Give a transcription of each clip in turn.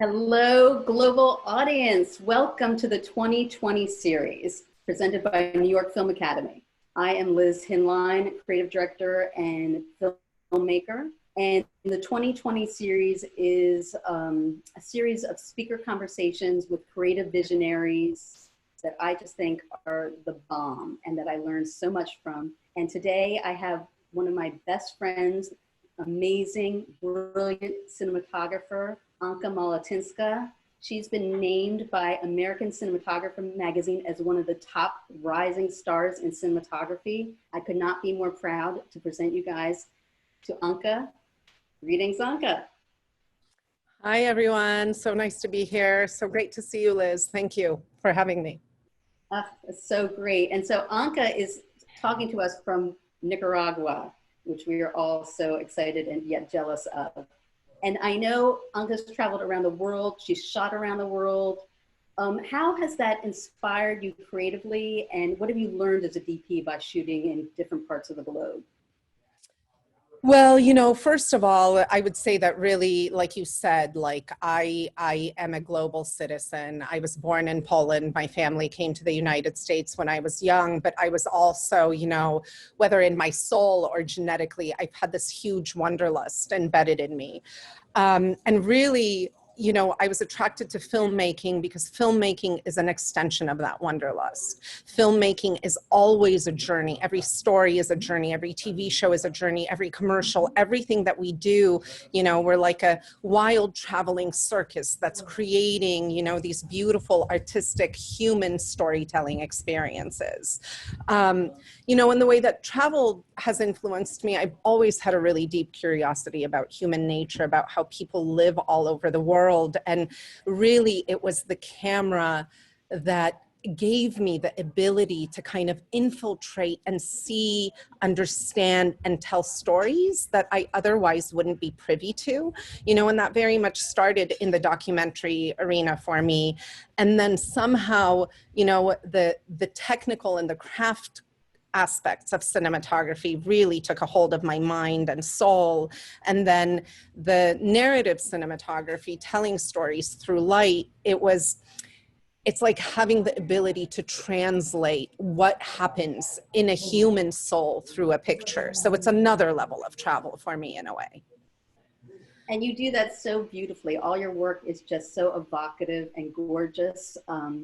Hello, global audience. Welcome to the 2020 series presented by New York Film Academy. I am Liz Hinlein, creative director and filmmaker. And the 2020 series is a series of speaker conversations with creative visionaries that I just think are the bomb and that I learned so much from. And today I have one of my best friends, amazing, brilliant cinematographer, Anka Malatynska. She's been named by American Cinematographer magazine as one of the top rising stars in cinematography. I could not be more proud to present you guys to Anka. Greetings, Anka. Hi, everyone. So nice to be here. So great to see you, Liz. Thank you for having me. It's so great. And so Anka is talking to us from Nicaragua, which we are all so excited and yet jealous of. And I know Anka's traveled around the world. She's shot around the world. How has that inspired you creatively? And what have you learned as a DP by shooting in different parts of the globe? Well, you know, first of all, I would say that really, like you said, I am a global citizen. I was born in Poland. My family came to the United States when I was young, but I was also, you know, whether in my soul or genetically, I've had this huge wanderlust embedded in me. And really, you know, I was attracted to filmmaking because filmmaking is an extension of that wanderlust. Filmmaking is always a journey. Every story is a journey. Every TV show is a journey. Every commercial, everything that we do, you know, we're like a wild traveling circus that's creating, you know, these beautiful artistic human storytelling experiences. You know, and the way that travel has influenced me, I've always had a really deep curiosity about human nature, about how people live all over the world. And really, it was the camera that gave me the ability to kind of infiltrate and see, understand, and tell stories that I otherwise wouldn't be privy to, you know, and that very much started in the documentary arena for me. And then somehow, you know, the technical and the craft aspects of cinematography really took a hold of my mind and soul. And then the narrative cinematography, telling stories through light, it's like having the ability to translate what happens in a human soul through a picture. So it's another level of travel for me in a way. And you do that so beautifully. All your work is just so evocative and gorgeous. Do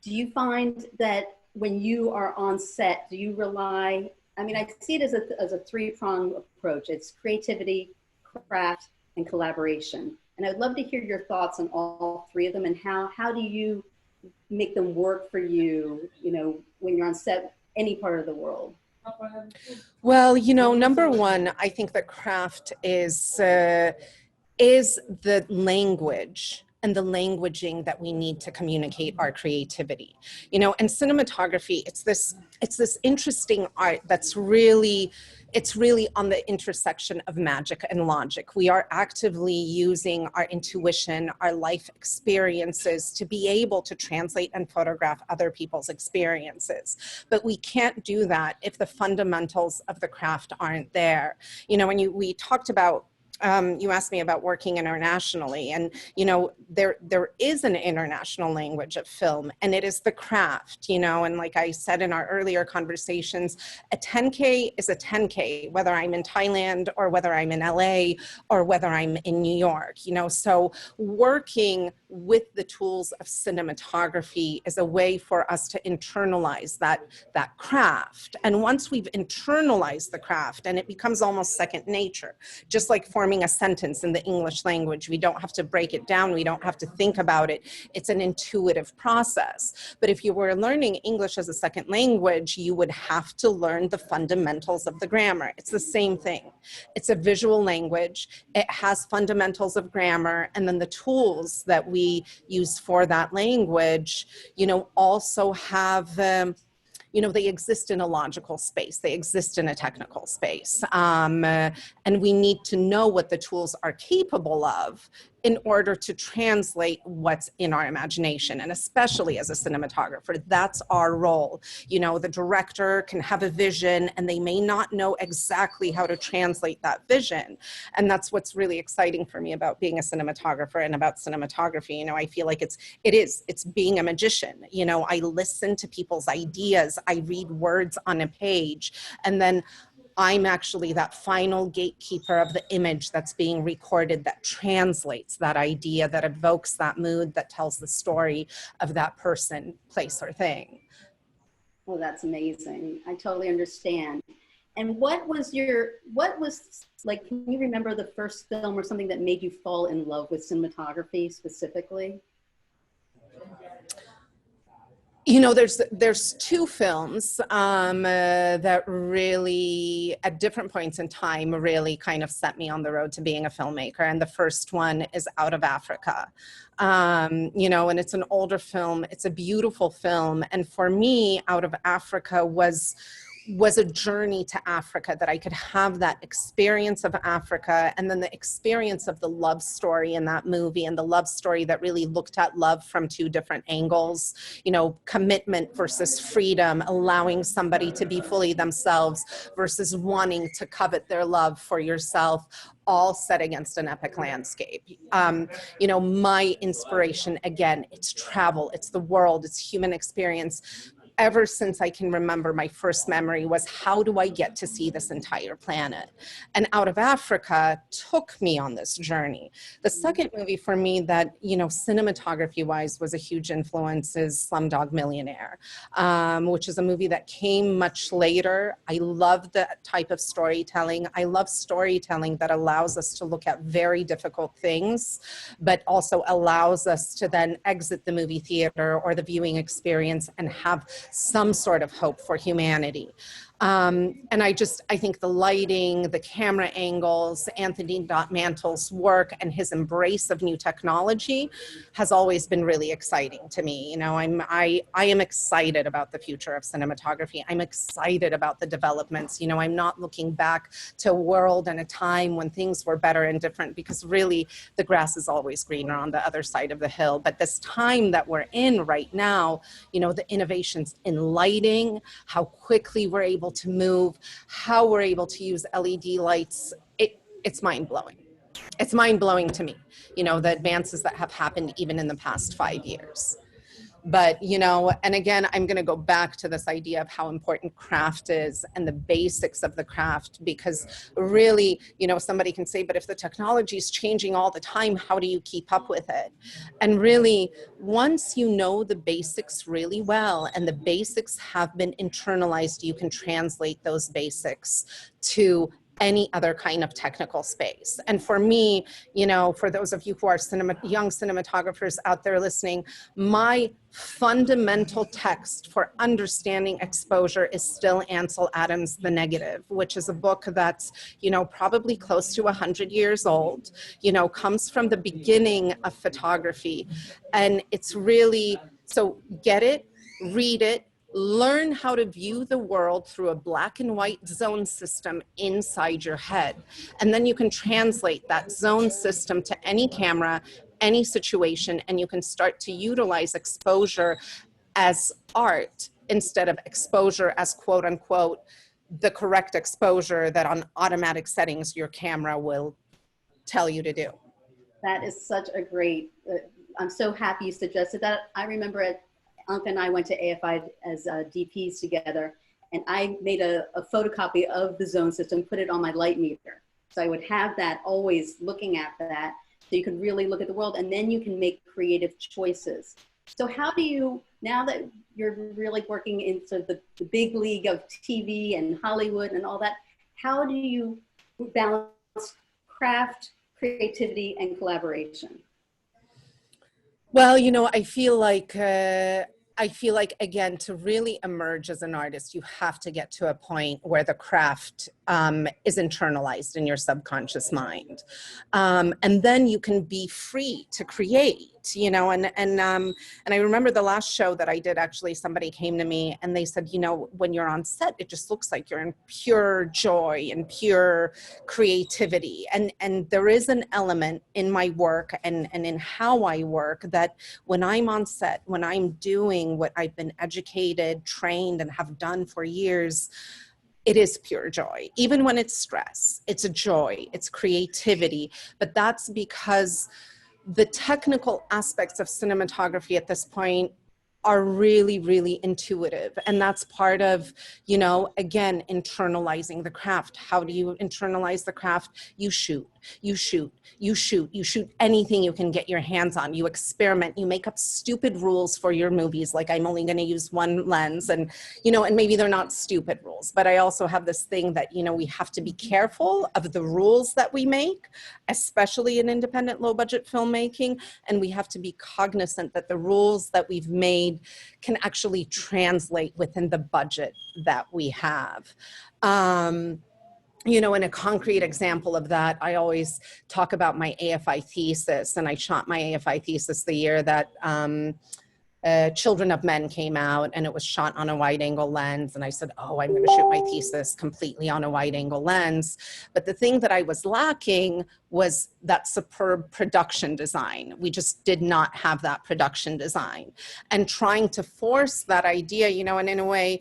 you find that when you are on set, do you rely, I mean, I see it as a three-pronged approach. It's creativity, craft, and collaboration. And I'd love to hear your thoughts on all three of them and how do you make them work for you, you know, when you're on set, any part of the world? Well, you know, number one, I think that craft is the language and the languaging that we need to communicate our creativity. You know, and cinematography, it's this interesting art that's really, it's really on the intersection of magic and logic. We are actively using our intuition, our life experiences to be able to translate and photograph other people's experiences. But we can't do that if the fundamentals of the craft aren't there. You know, when we talked about, you asked me about working internationally, and you know, there is an international language of film, and it is the craft, you know, and like I said in our earlier conversations, a 10K is a 10K, whether I'm in Thailand or whether I'm in LA or whether I'm in New York, you know. So working with the tools of cinematography is a way for us to internalize that craft. And once we've internalized the craft, and it becomes almost second nature, just like forming a sentence in the English language. We don't have to break it down. We don't have to think about it. It's an intuitive process. But if you were learning English as a second language, you would have to learn the fundamentals of the grammar. It's the same thing. It's a visual language. It has fundamentals of grammar, and then the tools that we use for that language, you know, also have they exist in a logical space. They exist in a technical space. And we need to know what the tools are capable of in order to translate what's in our imagination. And especially as a cinematographer, that's our role. The director can have a vision and they may not know exactly how to translate that vision. And that's what's really exciting for me about being a cinematographer and about cinematography. I feel like it's being a magician. I listen to people's ideas, I read words on a page, and then I'm actually that final gatekeeper of the image that's being recorded, that translates that idea, that evokes that mood, that tells the story of that person, place, or thing. Oh, that's amazing. I totally understand. And what was like, can you remember the first film or something that made you fall in love with cinematography specifically? There's two films that really, at different points in time, really kind of set me on the road to being a filmmaker. And the first one is Out of Africa. And it's an older film. It's a beautiful film. And for me, Out of Africa was a journey to Africa, that I could have that experience of Africa, and then the experience of the love story in that movie, and the love story that really looked at love from two different angles, commitment versus freedom, allowing somebody to be fully themselves versus wanting to covet their love for yourself, all set against an epic landscape. My inspiration, again, it's travel, it's the world, it's human experience. Ever since I can remember, my first memory was, how do I get to see this entire planet? And Out of Africa took me on this journey. The second movie for me that, cinematography-wise was a huge influence is Slumdog Millionaire, which is a movie that came much later. I love that type of storytelling. I love storytelling that allows us to look at very difficult things, but also allows us to then exit the movie theater or the viewing experience and have some sort of hope for humanity. And I think the lighting, the camera angles, Anthony Mantle's work, and his embrace of new technology has always been really exciting to me. I am excited about the future of cinematography. I'm excited about the developments. I'm not looking back to a world and a time when things were better and different, because really the grass is always greener on the other side of the hill. But this time that we're in right now, the innovations in lighting, how quickly we're able to move, how we're able to use LED lights, it's mind-blowing. It's mind-blowing to me, the advances that have happened even in the past 5 years. But, and again, I'm going to go back to this idea of how important craft is and the basics of the craft, because really, somebody can say, but if the technology is changing all the time, how do you keep up with it? And really, once you know the basics really well, and the basics have been internalized, you can translate those basics to any other kind of technical space. And for me, for those of you who are young cinematographers out there listening, my fundamental text for understanding exposure is still Ansel Adams' The Negative, which is a book that's, probably close to 100 years old, comes from the beginning of photography. And it's really, so get it, read it, learn how to view the world through a black and white zone system inside your head. And then you can translate that zone system to any camera, any situation, and you can start to utilize exposure as art instead of exposure as, quote unquote, the correct exposure that on automatic settings your camera will tell you to do. That is such a great, I'm so happy you suggested that. I remember Anka and I went to AFI as DPs together, and I made a photocopy of the zone system, put it on my light meter. So I would have that always looking at that, so you could really look at the world, and then you can make creative choices. So how do you, now that you're really working in sort of the big league of TV and Hollywood and all that, how do you balance craft, creativity, and collaboration? Well, I feel like, again, to really emerge as an artist, you have to get to a point where the craft is internalized in your subconscious mind. And then you can be free to create. it, you know, and I remember the last show that I did, actually, somebody came to me and they said, you know, when you're on set, it just looks like you're in pure joy and pure creativity. And there is an element in my work and in how I work that when I'm on set, when I'm doing what I've been educated, trained, and have done for years, it is pure joy. Even when it's stress, it's a joy, it's creativity. But that's because the technical aspects of cinematography at this point are really, really intuitive. And that's part of, you know, again, internalizing the craft. How do you internalize the craft? You shoot, you shoot, you shoot, you shoot anything you can get your hands on. You experiment, you make up stupid rules for your movies, like I'm only gonna use one lens, and, you know, and maybe they're not stupid rules, but I also have this thing that, you know, we have to be careful of the rules that we make, especially in independent low budget filmmaking. And we have to be cognizant that the rules that we've made can actually translate within the budget that we have. You know, in a concrete example of that, I always talk about my AFI thesis, and I shot my AFI thesis the year that Children of Men came out, and it was shot on a wide angle lens. And I said, oh, I'm going to shoot my thesis completely on a wide angle lens. But the thing that I was lacking was that superb production design. We just did not have that production design. And trying to force that idea, you know, and in a way,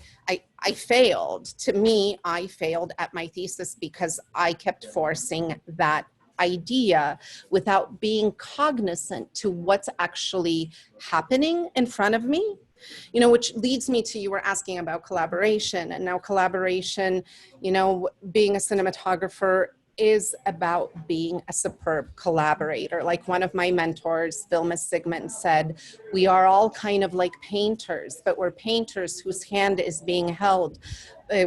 I failed. To me, I failed at my thesis because I kept forcing that idea without being cognizant to what's actually happening in front of me, you know, which leads me to, you were asking about collaboration. And now collaboration, you know, being a cinematographer is about being a superb collaborator. Like one of my mentors, Vilma Sigmund, said, we are all kind of like painters, but we're painters whose hand is being held,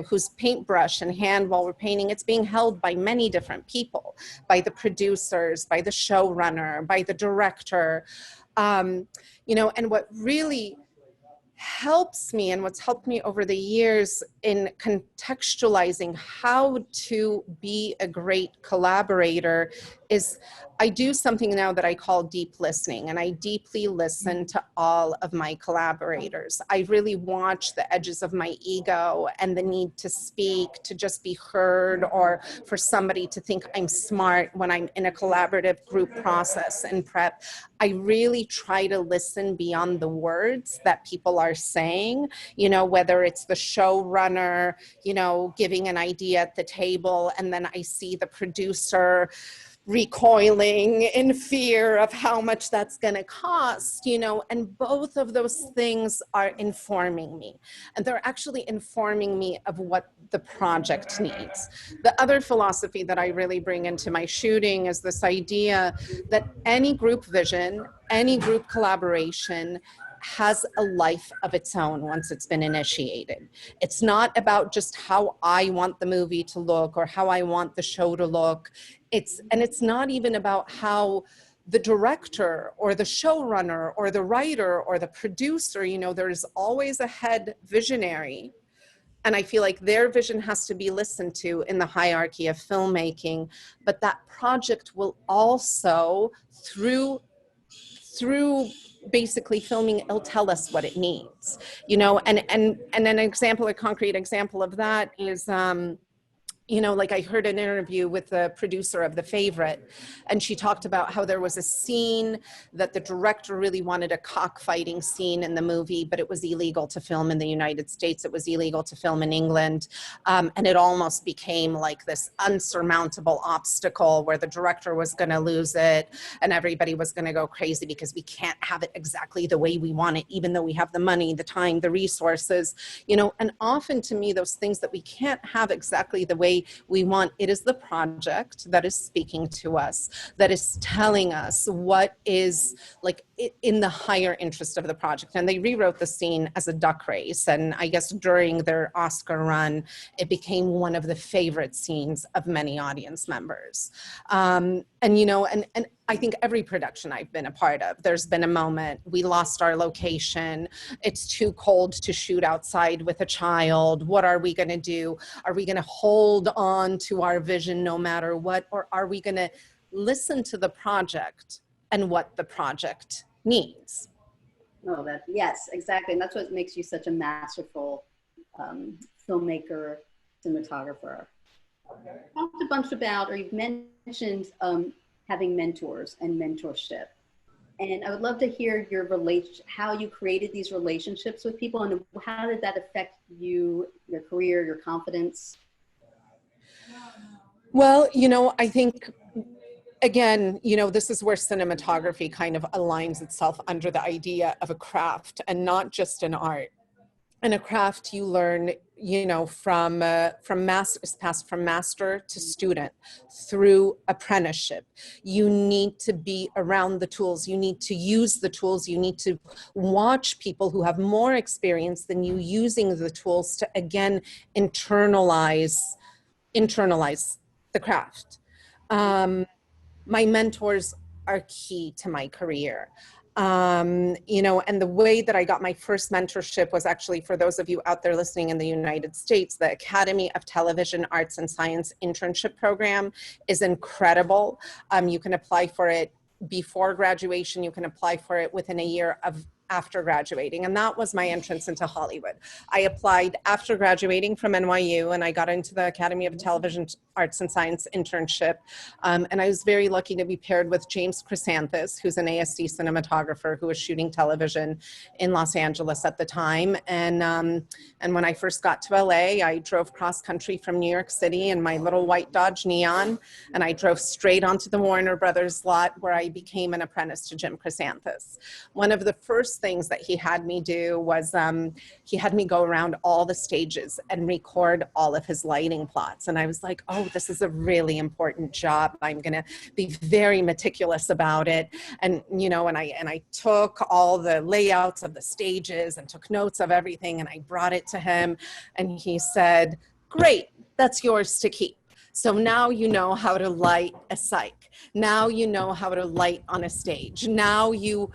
whose paintbrush and hand while we're painting, it's being held by many different people, by the producers, by the showrunner, by the director, you know. And what really helps me, and what's helped me over the years in contextualizing how to be a great collaborator, is I do something now that I call deep listening, and I deeply listen to all of my collaborators. I really watch the edges of my ego and the need to speak, to just be heard, or for somebody to think I'm smart when I'm in a collaborative group process and prep. I really try to listen beyond the words that people are saying, you know, whether it's the showrunner, you know, giving an idea at the table, and then I see the producer recoiling in fear of how much that's going to cost, you know, and both of those things are informing me. And they're actually informing me of what the project needs. The other philosophy that I really bring into my shooting is this idea that any group vision, any group collaboration has a life of its own once it's been initiated. It's not about just how I want the movie to look or how I want the show to look. And it's not even about how the director or the showrunner or the writer or the producer, you know, there's always a head visionary. And I feel like their vision has to be listened to in the hierarchy of filmmaking. But that project will also, through basically filming, it'll tell us what it needs, you know. And an example, a concrete example of that is, you know, like I heard an interview with the producer of The Favorite, and she talked about how there was a scene that the director really wanted, a cockfighting scene in the movie, but it was illegal to film in the United States. It was illegal to film in England. And it almost became like this unsurmountable obstacle where the director was going to lose it and everybody was going to go crazy because we can't have it exactly the way we want it, even though we have the money, the time, the resources, you know. And often to me, those things that we can't have exactly the way we want, it is the project that is speaking to us, that is telling us what is like in the higher interest of the project. And they rewrote the scene as a duck race. And I guess during their Oscar run, it became one of the favorite scenes of many audience members. And, you know, and I think every production I've been a part of, there's been a moment, we lost our location, it's too cold to shoot outside with a child, what are we gonna do? Are we gonna hold on to our vision no matter what, or are we gonna listen to the project and what the project needs. Oh, yes, exactly. And that's what makes you such a masterful filmmaker, cinematographer. Talked a bunch about, or you've mentioned having mentors and mentorship. And I would love to hear how you created these relationships with people, and how did that affect you, your career, your confidence? Well, I think, again, this is where cinematography kind of aligns itself under the idea of a craft and not just an art. And a craft you learn, from passed from master to student through apprenticeship. You need to be around the tools. You need to use the tools. You need to watch people who have more experience than you using the tools to, again, internalize the craft. My mentors are key to my career. And the way that I got my first mentorship was actually, for those of you out there listening in the United States, the Academy of Television Arts and Science internship program is incredible. You can apply for it before graduation. You can apply for it within a year of after graduating. And that was my entrance into Hollywood. I applied after graduating from NYU, and I got into the Academy of Television Arts and Science internship. And I was very lucky to be paired with James Chressanthis, who's an ASC cinematographer who was shooting television in Los Angeles at the time. And when I first got to LA, I drove cross country from New York City in my little white Dodge Neon, and I drove straight onto the Warner Brothers lot, where I became an apprentice to Jim Chressanthis. One of the first things that he had me do was he had me go around all the stages and record all of his lighting plots. And I was like, oh, this is a really important job. I'm going to be very meticulous about it. And, and I took all the layouts of the stages and took notes of everything, and I brought it to him, and he said, great, that's yours to keep. So now you know how to light a psych. Now you know how to light on a stage. Now you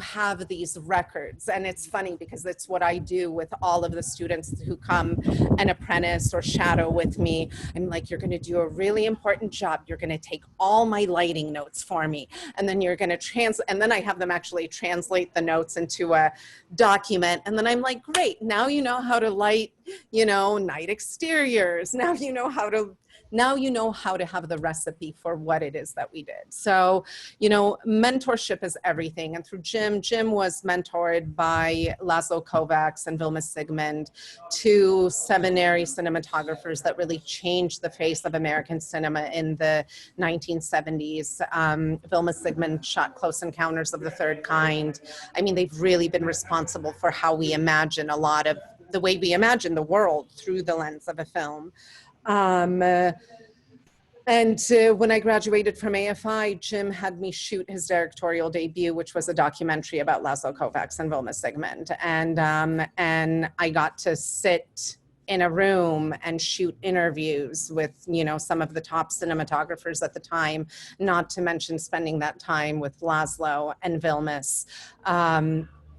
have these records. And it's funny because it's what I do with all of the students who come and apprentice or shadow with me. I'm like, you're going to do a really important job. You're going to take all my lighting notes for me. And then you're going to and then I have them actually translate the notes into a document. And then I'm like, great, now you know how to light, night exteriors. Now you know how to have the recipe for what it is that we did. So, mentorship is everything. And through Jim was mentored by Laszlo Kovacs and Vilma Sigmund, two seminary cinematographers that really changed the face of American cinema in the 1970s. Vilma Sigmund shot Close Encounters of the Third Kind. I mean, they've really been responsible for how we imagine a lot of the way we imagine the world through the lens of a film. And when I graduated from AFI, Jim had me shoot his directorial debut, which was a documentary about Laszlo Kovacs and Vilma Sigmund. And I got to sit in a room and shoot interviews with, some of the top cinematographers at the time, not to mention spending that time with Laszlo and Vilmas.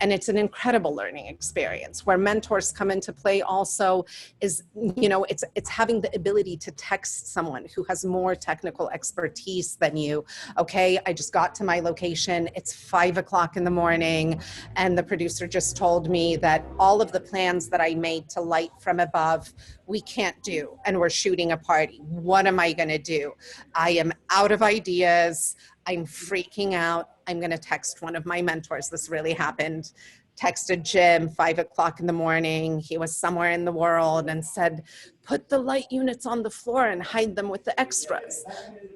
And it's an incredible learning experience. Where mentors come into play also is, it's having the ability to text someone who has more technical expertise than you. Okay, I just got to my location. It's 5 o'clock in the morning. And the producer just told me that all of the plans that I made to light from above, we can't do. And we're shooting a party. What am I going to do? I am out of ideas. I'm freaking out. I'm going to text one of my mentors. This really happened. Texted Jim 5 o'clock in the morning. He was somewhere in the world, and said, put the light units on the floor and hide them with the extras.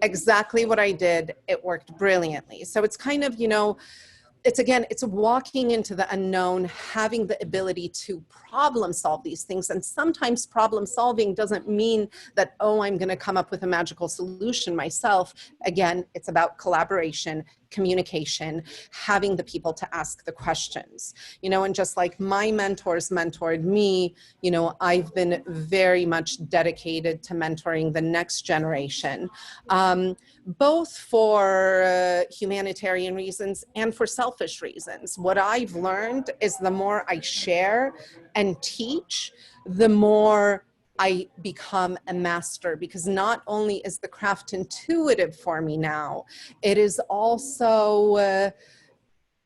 Exactly what I did. It worked brilliantly. So it's kind of, it's walking into the unknown, having the ability to problem solve these things. And sometimes problem solving doesn't mean that, oh, I'm going to come up with a magical solution myself. Again, it's about collaboration, communication, having the people to ask the questions, and just like my mentors mentored me, I've been very much dedicated to mentoring the next generation, both for humanitarian reasons and for selfish reasons. What I've learned is the more I share and teach, the more I become a master, because not only is the craft intuitive for me now, it is also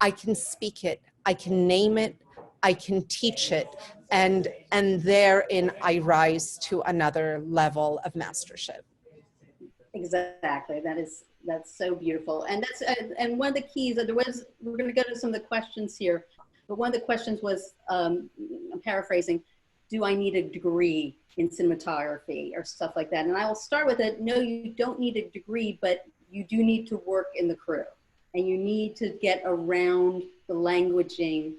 I can speak it, I can name it, I can teach it, and therein I rise to another level of mastership. Exactly. That's so beautiful. And that's and one of the keys that we're going to go to some of the questions here, but one of the questions was, I'm paraphrasing, do I need a degree in cinematography or stuff like that? And I will start with it. No, you don't need a degree, but you do need to work in the crew, and you need to get around the languaging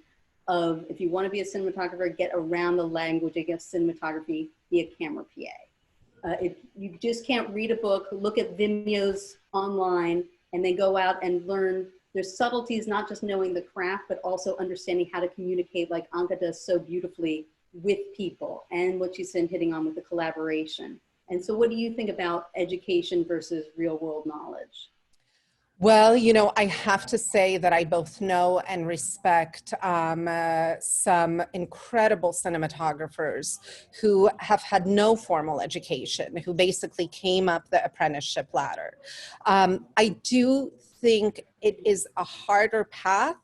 of, if you want to be a cinematographer, get around the languaging of cinematography, be a camera PA. You just can't read a book, look at Vimeos online, and then go out and learn. There's subtleties, not just knowing the craft, but also understanding how to communicate, like Anka does so beautifully, with people, and what she's been hitting on with the collaboration. And so what do you think about education versus real world knowledge? Well, I have to say that I both know and respect some incredible cinematographers who have had no formal education, who basically came up the apprenticeship ladder. I do think it is a harder path.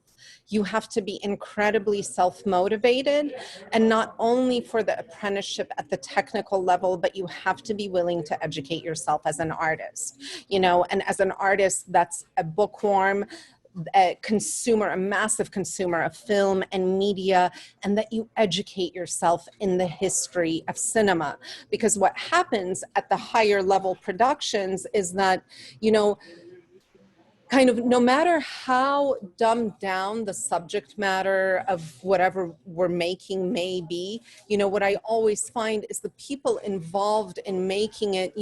You have to be incredibly self-motivated, and not only for the apprenticeship at the technical level, but you have to be willing to educate yourself as an artist, and as an artist that's a bookworm, a massive consumer of film and media, and that you educate yourself in the history of cinema. Because what happens at the higher level productions is that, kind of no matter how dumbed down the subject matter of whatever we're making may be, what I always find is the people involved in making it,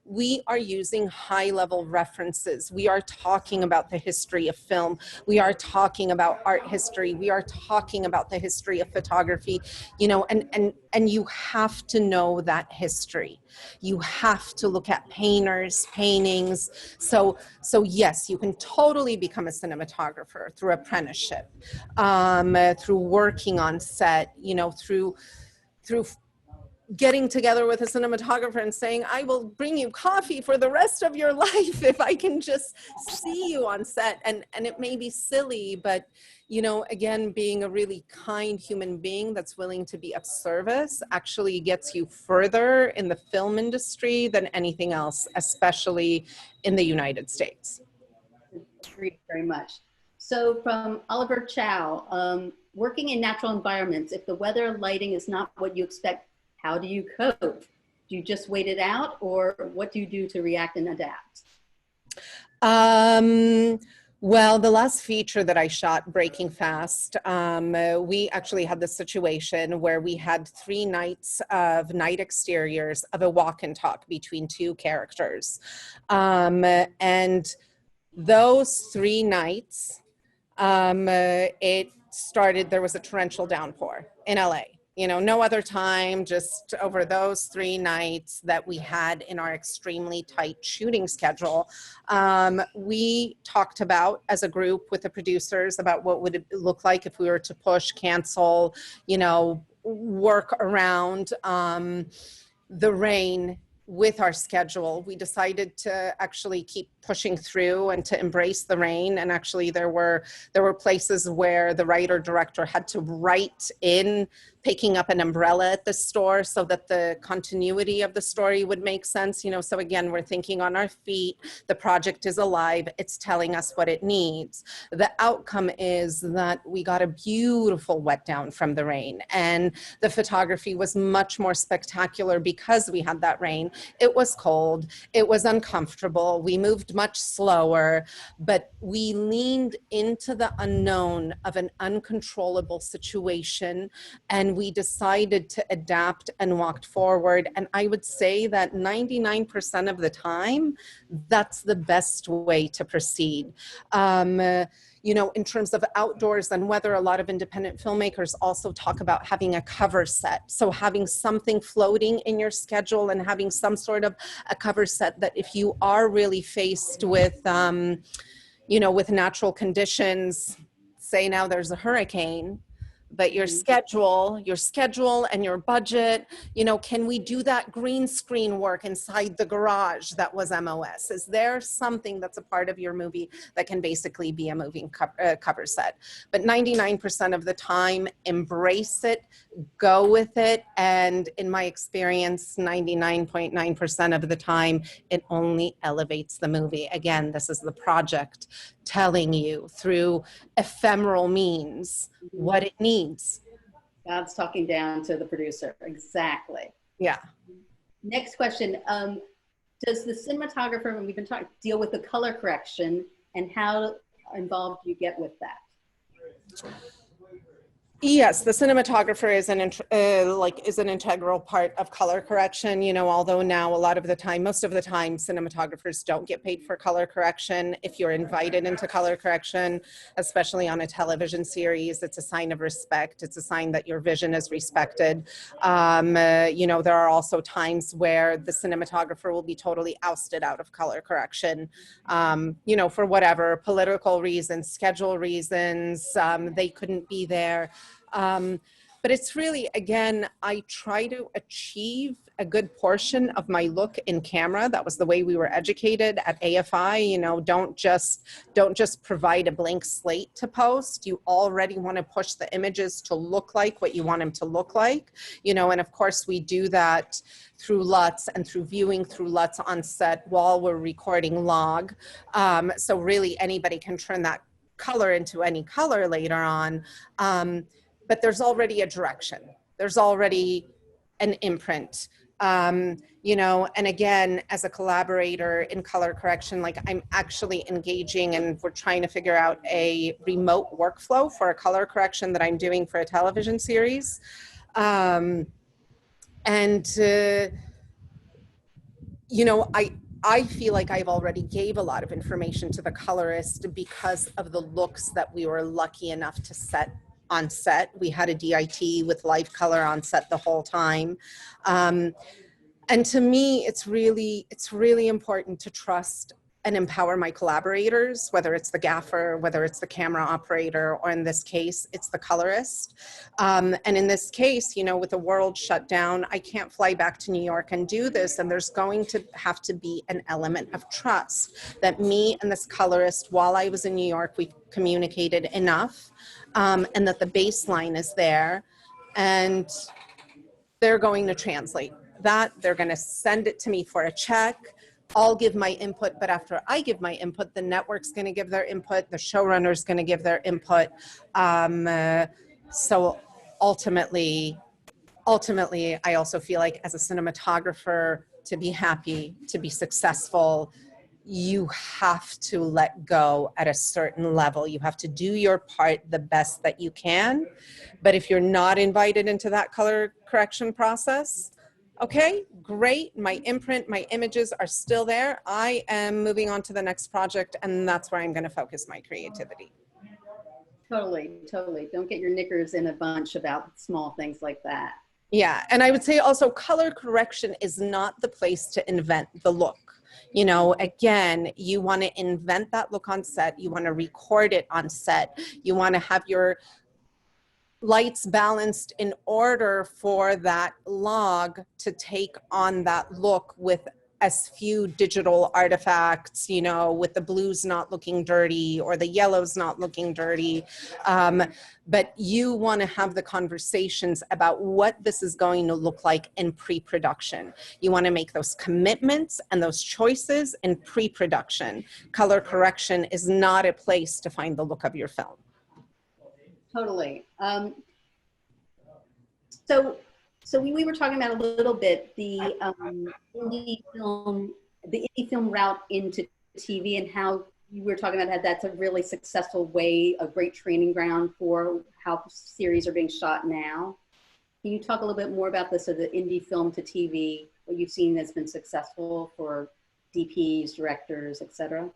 we are using high level references. We are talking about the history of film. We are talking about art history. We are talking about the history of photography, and you have to know that history. You have to look at painters, paintings. So yes, you can totally become a cinematographer through apprenticeship, through working on set, through getting together with a cinematographer and saying, I will bring you coffee for the rest of your life if I can just see you on set. And it may be silly, but again, being a really kind human being that's willing to be of service actually gets you further in the film industry than anything else, especially in the United States. Agreed very much. So from Oliver Chow, working in natural environments, if the weather lighting is not what you expect, how do you cope? Do you just wait it out, or what do you do to react and adapt? Well, the last feature that I shot, Breaking Fast, we actually had this situation where we had 3 nights of night exteriors of a walk and talk between 2 characters. And those 3 nights, there was a torrential downpour in LA. No other time, just over those 3 nights that we had in our extremely tight shooting schedule. We talked about, as a group with the producers, about what would it look like if we were to push, cancel, work around the rain with our schedule. We decided to actually keep pushing through and to embrace the rain. And actually there were places where the writer director had to write in picking up an umbrella at the store so that the continuity of the story would make sense. So again, we're thinking on our feet, the project is alive, it's telling us what it needs. The outcome is that we got a beautiful wet down from the rain, and the photography was much more spectacular because we had that rain. It was cold, it was uncomfortable, we moved much slower, but we leaned into the unknown of an uncontrollable situation, and we decided to adapt and walked forward. And I would say that 99% of the time, that's the best way to proceed. In terms of outdoors and weather, a lot of independent filmmakers also talk about having a cover set. So having something floating in your schedule and having some sort of a cover set that if you are really faced with, with natural conditions, say now there's a hurricane, but your schedule and your budget, you know, can we do that green screen work inside the garage that was MOS? Is there something that's a part of your movie that can basically be a moving cover set? But 99% of the time, embrace it, go with it, and in my experience, 99.9% of the time, it only elevates the movie. Again, this is the project telling you through ephemeral means what it needs. God's talking down to the producer. Exactly. Yeah. Next question. Does the cinematographer, when we've been talking, deal with the color correction, and how involved do you get with that? Yes, the cinematographer is an integral part of color correction, you know, although now most of the time, cinematographers don't get paid for color correction. If you're invited into color correction, especially on a television series, it's a sign of respect. It's a sign that your vision is respected. You know, there are also times where the cinematographer will be totally ousted out of color correction, you know, for whatever political reasons, schedule reasons, they couldn't be there. But it's really, again, I try to achieve a good portion of my look in camera. That was the way we were educated at AFI. You know, don't just provide a blank slate to post. You already want to push the images to look like what you want them to look like. You know, and of course we do that through LUTs and through viewing through LUTs on set while we're recording log. So really anybody can turn that color into any color later on. But there's already a direction. There's already an imprint, you know, and again, as a collaborator in color correction, like I'm actually engaging and we're trying to figure out a remote workflow for a color correction that I'm doing for a television series. You know, I feel like I've already gave a lot of information to the colorist because of the looks that we were lucky enough to set on set. We had a DIT with live color on set the whole time. And to me, it's really important to trust and empower my collaborators, whether it's the gaffer, whether it's the camera operator, or in this case, it's the colorist. And in this case, you know, with the world shut down, I can't fly back to New York and do this. And there's going to have to be an element of trust that me and this colorist, while I was in New York, we communicated enough, and that the baseline is there. And they're going to translate that. They're going to send it to me for a check. I'll give my input, but after I give my input, the network's going to give their input, the showrunner's going to give their input. So ultimately, I also feel like as a cinematographer, to be happy, to be successful, you have to let go at a certain level. You have to do your part the best that you can. But if you're not invited into that color correction process, okay, great. My imprint, my images are still there. I am moving on to the next project, and that's where I'm going to focus my creativity. Totally. Don't get your knickers in a bunch about small things like that. Yeah, and I would say also color correction is not the place to invent the look. You know, again, you want to invent that look on set. You want to record it on set. You want to have your lights balanced in order for that log to take on that look with as few digital artifacts, you know, with the blues not looking dirty or the yellows not looking dirty. But you want to have the conversations about what this is going to look like in pre-production. You want to make those commitments and those choices in pre-production. Color correction is not a place to find the look of your film. Totally. So we were talking about a little bit the indie film route into TV, and how you were talking about how that's a really successful way, a great training ground for how series are being shot now. Can you talk a little bit more about this, of the indie film to TV, what you've seen that's been successful for DPs, directors, etc.?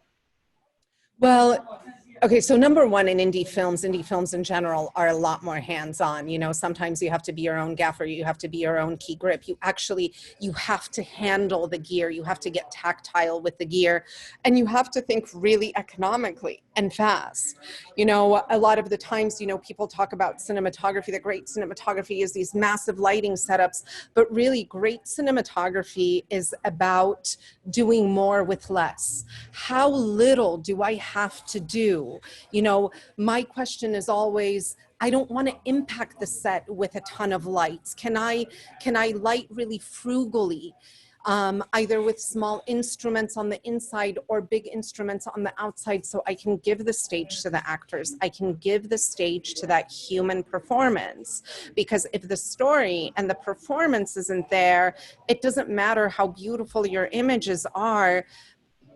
Well, Okay, so number one, in indie films in general are a lot more hands-on. You know, sometimes you have to be your own gaffer, you have to be your own key grip. You have to handle the gear, you have to get tactile with the gear, and you have to think really economically and fast. You know, a lot of the times, you know, people talk about cinematography, that great cinematography is these massive lighting setups, but really great cinematography is about doing more with less. How little do I have to do? You know, my question is always, I don't want to impact the set with a ton of lights. Can I light really frugally, either with small instruments on the inside or big instruments on the outside, so I can give the stage to the actors. I can give the stage to that human performance. Because if the story and the performance isn't there, it doesn't matter how beautiful your images are,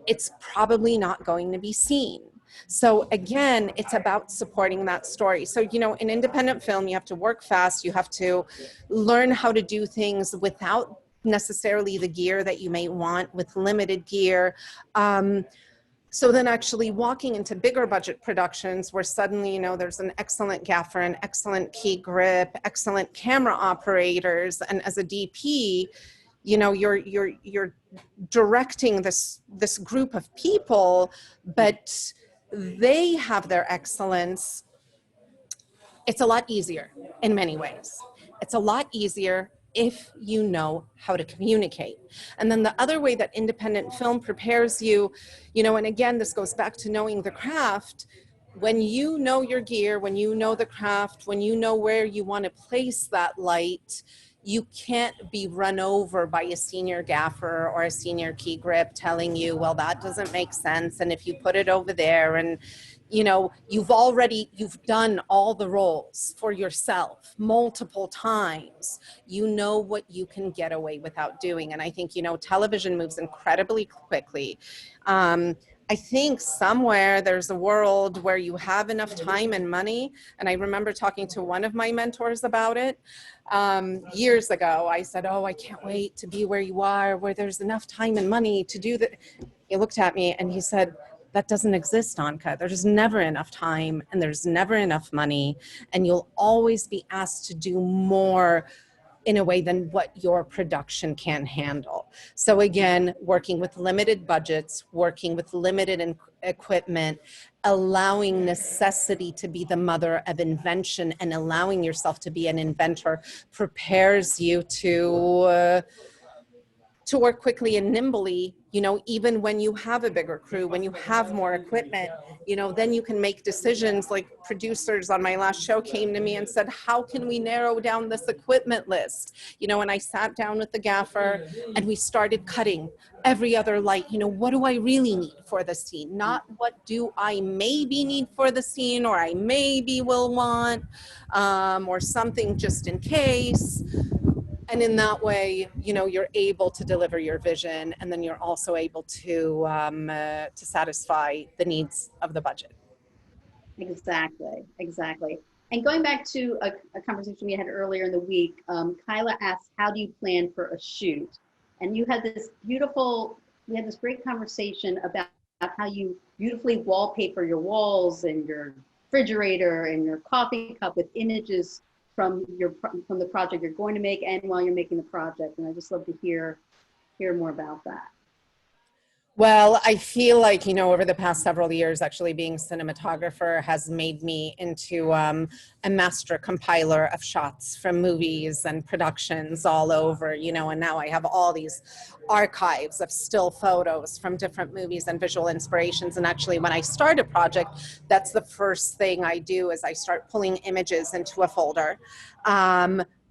it's probably not going to be seen. So again, it's about supporting that story. So, you know, in independent film, you have to work fast. You have to learn how to do things without necessarily the gear that you may want, with limited gear. So then actually walking into bigger budget productions where suddenly, you know, there's an excellent gaffer, an excellent key grip, excellent camera operators. And as a DP, you know, you're directing this group of people, but they have their excellence. It's a lot easier in many ways. It's a lot easier if you know how to communicate. And then the other way that independent film prepares you, you know, and again, this goes back to knowing the craft. When you know your gear, when you know the craft, when you know where you want to place that light, you can't be run over by a senior gaffer or a senior key grip telling you, well, that doesn't make sense. And if you put it over there, and you know, you've done all the roles for yourself multiple times. You know what you can get away without doing. And I think, you know, television moves incredibly quickly. I think somewhere there's a world where you have enough time and money. And I remember talking to one of my mentors about it years ago. I said, oh, I can't wait to be where you are, where there's enough time and money to do that. He looked at me and he said, that doesn't exist, Anka. There's never enough time and there's never enough money. And you'll always be asked to do more in a way than what your production can handle. So again, working with limited budgets, working with limited equipment, allowing necessity to be the mother of invention, and allowing yourself to be an inventor prepares you to work quickly and nimbly, you know, even when you have a bigger crew, when you have more equipment, you know, then you can make decisions. Like producers on my last show came to me and said, how can we narrow down this equipment list? You know, and I sat down with the gaffer and we started cutting every other light. You know, what do I really need for the scene? Not what do I maybe need for the scene, or I maybe will want, or something just in case. And in that way, you know, you're able to deliver your vision, and then you're also able to satisfy the needs of the budget. Exactly, exactly. And going back to a conversation we had earlier in the week, Kyla asked, how do you plan for a shoot? And you had this great conversation about how you beautifully wallpaper your walls and your refrigerator and your coffee cup with images from the project you're going to make and while you're making the project. And I just love to hear more about that. Well, I feel like, you know, over the past several years, actually being cinematographer has made me into a master compiler of shots from movies and productions all over, you know, and now I have all these archives of still photos from different movies and visual inspirations. And actually, when I start a project, that's the first thing I do, is I start pulling images into a folder.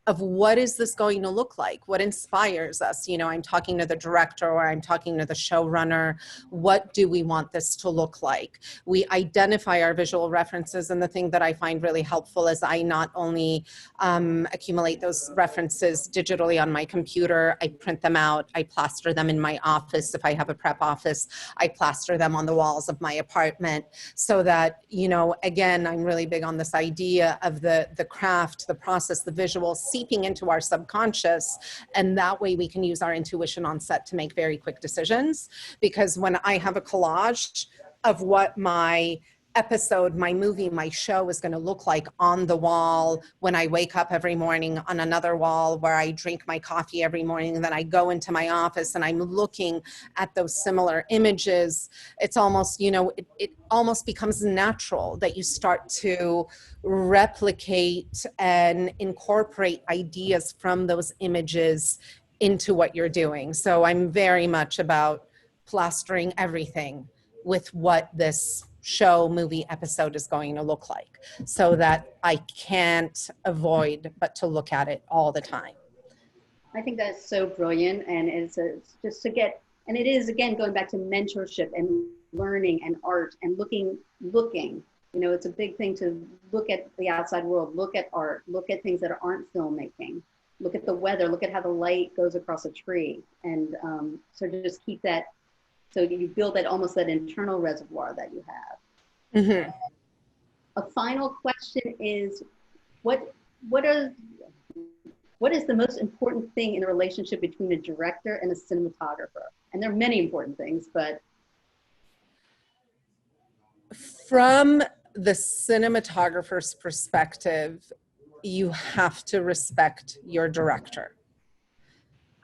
Of what is this going to look like? What inspires us? You know, I'm talking to the director or I'm talking to the showrunner. What do we want this to look like? We identify our visual references, and the thing that I find really helpful is I not only accumulate those references digitally on my computer, I print them out, I plaster them in my office. If I have a prep office, I plaster them on the walls of my apartment, so that, you know, again, I'm really big on this idea of the craft, the process, the visuals seeping into our subconscious, and that way we can use our intuition on set to make very quick decisions. Because when I have a collage of what my episode, my movie, my show is going to look like on the wall when I wake up every morning, on another wall where I drink my coffee every morning, and then I go into my office and I'm looking at those similar images. It's almost, you know, it almost becomes natural that you start to replicate and incorporate ideas from those images into what you're doing. So I'm very much about plastering everything with what this show, movie, episode is going to look like, so that I can't avoid but to look at it all the time. I think that's so brilliant, and it's just to get, and it is, again, going back to mentorship and learning and art and looking, you know, it's a big thing to look at the outside world, look at art, look at things that aren't filmmaking, look at the weather, look at how the light goes across a tree, and so just keep that. So you build that, almost that internal reservoir that you have. Mm-hmm. A final question is, what is the most important thing in the relationship between a director and a cinematographer? And there are many important things, but. From the cinematographer's perspective, you have to respect your director.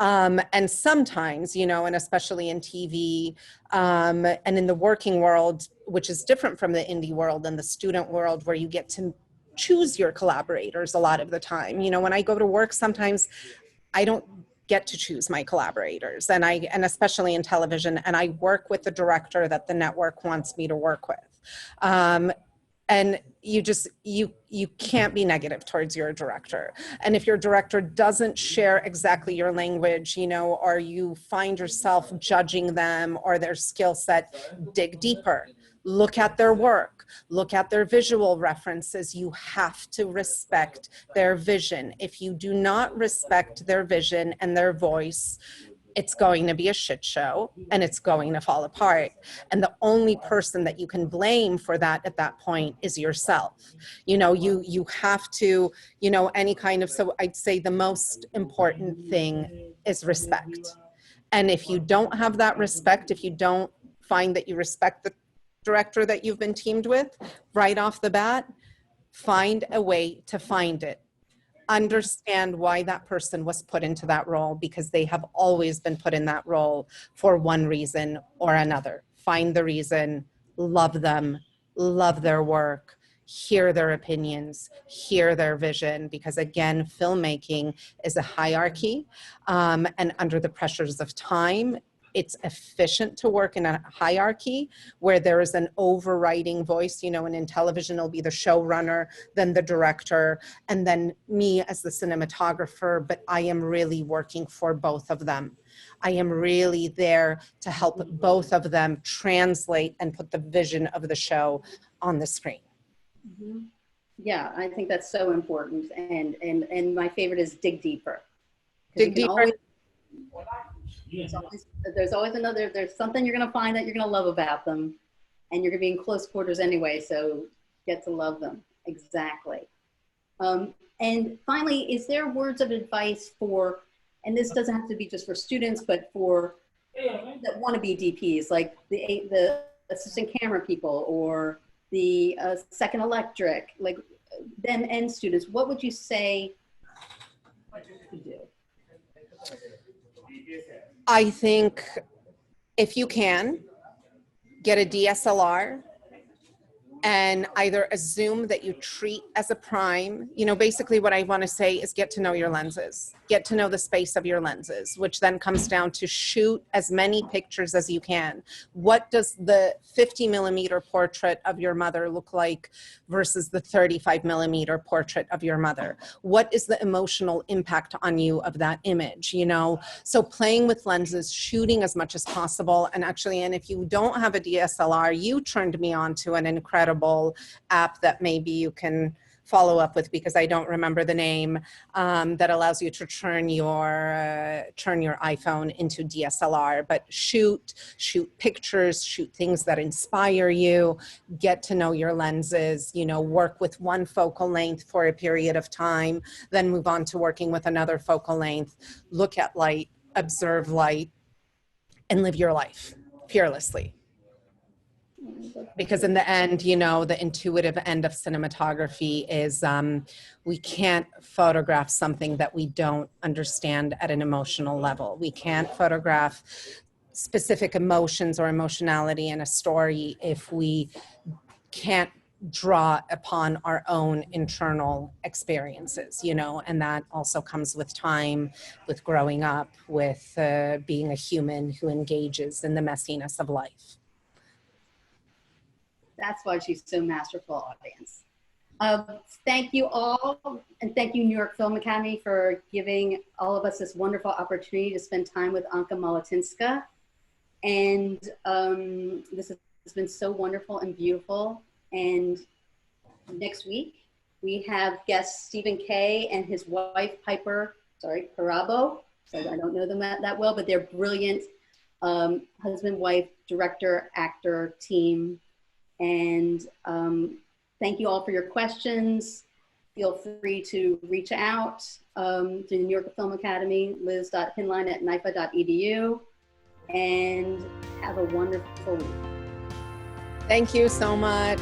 And sometimes, you know, and especially in TV and in the working world, which is different from the indie world and the student world, where you get to choose your collaborators a lot of the time. You know, when I go to work, sometimes I don't get to choose my collaborators, and especially in television, and I work with the director that the network wants me to work with. And you can't be negative towards your director. And if your director doesn't share exactly your language, you know, or you find yourself judging them or their skill set, dig deeper. Look at their work, look at their visual references. You have to respect their vision. If you do not respect their vision and their voice, it's going to be a shit show and it's going to fall apart. And the only person that you can blame for that at that point is yourself. You know, you have to, you know, any kind of, so I'd say the most important thing is respect. And if you don't have that respect, if you don't find that you respect the director that you've been teamed with right off the bat, find a way to find it. Understand why that person was put into that role, because they have always been put in that role for one reason or another. Find the reason, love them, love their work, hear their opinions, hear their vision, because again, filmmaking is a hierarchy, and under the pressures of time, it's efficient to work in a hierarchy where there is an overriding voice, you know, and in television it'll be the showrunner, then the director, and then me as the cinematographer, but I am really working for both of them. I am really there to help both of them translate and put the vision of the show on the screen. Mm-hmm. Yeah, I think that's so important. And my favorite is dig deeper. Dig deeper. There's always another, there's something you're going to find that you're going to love about them, and you're going to be in close quarters anyway, so get to love them. Exactly. And finally, is there words of advice for, and this doesn't have to be just for students, but for that want to be DPs, like the assistant camera people or the second electric, like them and students, what would you say to do? I think if you can, get a DSLR and either assume that you treat as a prime. You know, basically what I want to say is get to know your lenses, get to know the space of your lenses, which then comes down to shoot as many pictures as you can. What does the 50 millimeter portrait of your mother look like versus the 35 millimeter portrait of your mother? What is the emotional impact on you of that image, you know? So playing with lenses, shooting as much as possible. And actually, and if you don't have a DSLR, you turned me on to an incredible app that maybe you can follow up with, because I don't remember the name, that allows you to turn your iPhone into DSLR. But shoot pictures, shoot things that inspire you, get to know your lenses, you know, work with one focal length for a period of time, then move on to working with another focal length, look at light, observe light, and live your life fearlessly. Because in the end, you know, the intuitive end of cinematography is we can't photograph something that we don't understand at an emotional level. We can't photograph specific emotions or emotionality in a story if we can't draw upon our own internal experiences, you know, and that also comes with time, with growing up, with being a human who engages in the messiness of life. That's why she's so masterful, audience. Thank you all, and thank you, New York Film Academy, for giving all of us this wonderful opportunity to spend time with Anka Malatynska. And this has been so wonderful and beautiful. And next week, we have guest Stephen Kay and his wife, Parabo. So I don't know them that well, but they're brilliant husband, wife, director, actor team. And thank you all for your questions. Feel free to reach out to the New York Film Academy, liz.hinlein@nyfa.edu, and have a wonderful week. Thank you so much.